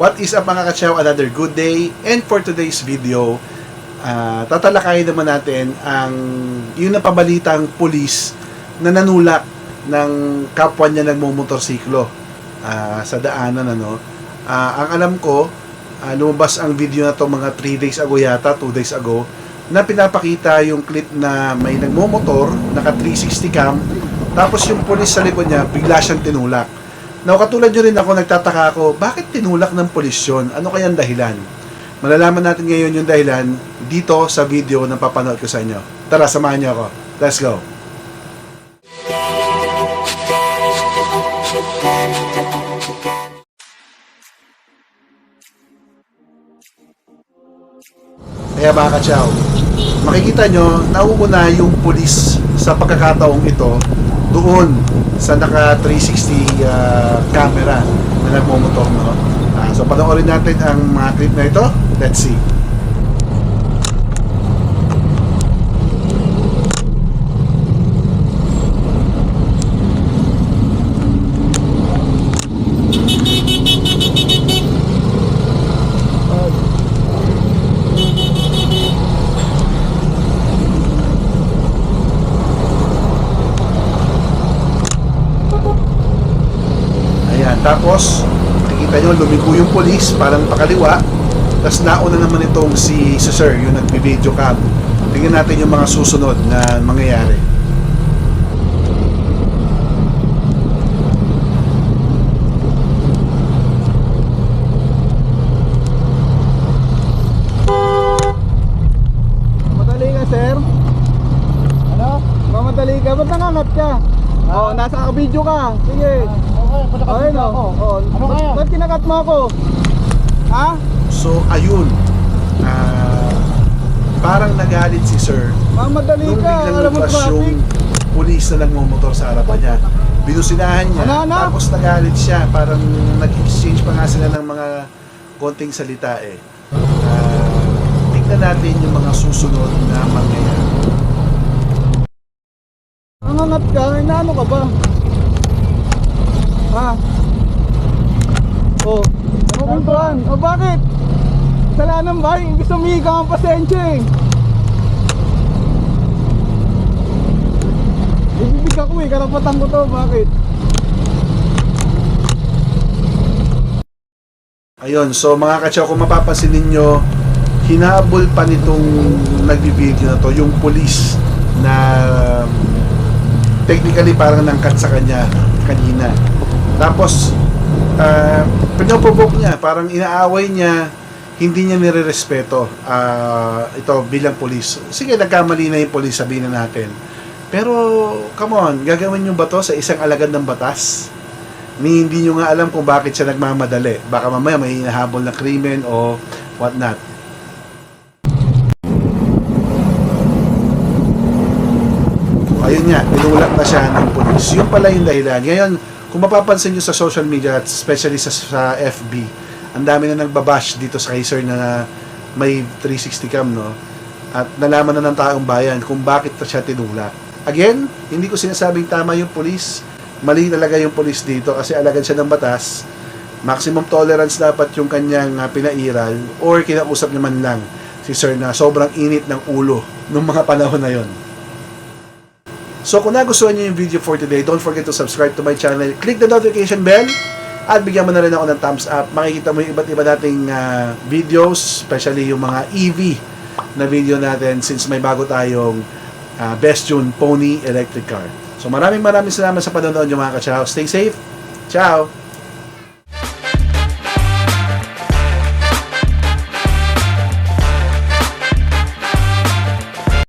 What is up mga kachaw? Another good day. And for today's video, tatalakayin naman natin ang yung napabalitang pulis na nanulak ng kapwa niya nagmumotorsiklo sa daanan. Ang alam ko, lumabas ang video na to mga 3 days ago yata, 2 days ago, na pinapakita yung clip na may nagmumotor, naka 360 cam, tapos yung pulis sa likod niya, bigla siyang tinulak. Now, katulad nyo rin ako, nagtataka ako, bakit tinulak ng pulis yun? Ano kayang dahilan? Malalaman natin ngayon yung dahilan dito sa video na papanood ko sa inyo. Tara, samahan nyo ako. Let's go! Kaya mga kachaw, makikita nyo, nauuna yung pulis sa pagkakataong ito doon sa naka 360 camera na nagmumotor, no? So panoorin natin ang mga clip na ito. Let's see. Tapos, makikita nyo, lumiko yung police, parang pakaliwa. Tapos nauna naman itong si Sir, yung nagbi-video cam. Tingnan natin yung mga susunod na mangyayari. Mamadali ka, sir? Ano? Mamadali ka? Ba't nangangat ka? Oo, nasa video ka. Sige. Ayun o. Ano kaya? Ba't kinakat mo ako? Ha? So, ayun. Parang nagalit si Sir. Mamadali nung ka. biglang Alam mo lumabas traffic. yung pulis na nagmumotor sa harapan niya. Binusinahan niya. Tapos nagalit siya. Parang nag-exchange pa nga sila ng mga konting salita eh. Tignan natin yung mga susunod na mangyayari. Nangangat ka? Inaano ka ba? Ha? Oh, nakukuntuan. O bakit? Kasalanan ba? Gusto umiga ang pasensya eh. Ibibig ako eh, karapatan ko to. Bakit? Ayun, so mga kachaw, kung mapapansin ninyo, hinabol pa nitong nagbibideo na to, yung police na technically parang nangkat sa kanya kanina. Tapos, pinoprovoke niya, parang inaaway niya, hindi niya nire-respeto ito bilang polis. Sige, nagkamali na yung polis, sabihin na natin. Pero, come on, gagawin niyo ba to sa isang alagad ng batas? Hindi niyo nga alam kung bakit siya nagmamadali. Baka mamaya may hinahabol na krimen o what not. Ayun nga, tinulak na siya ng polis. Yun pala yung dahilan. Ngayon, kung mapapansin nyo sa social media, especially sa FB, ang dami na nagbabash dito sa kay Sir na may 360 cam, no? At nalaman na ng taong bayan kung bakit siya tinulak. Again, hindi ko sinasabing tama yung polis. Mali talaga yung polis dito kasi alagad siya ng batas. Maximum tolerance dapat yung kanyang pinairal or kinausap naman lang si Sir na sobrang init ng ulo nung mga panahon na yon. So kung nagustuhan niyo yung video for today, don't forget to subscribe to my channel. Click the notification bell at bigyan mo na rin ako ng thumbs up. Makikita mo yung iba't iba nating videos, especially yung mga EV na video natin since may bago tayong Best Tune Pony electric car. So maraming salamat sa panonood niyo mga kachaw. Stay safe. Ciao!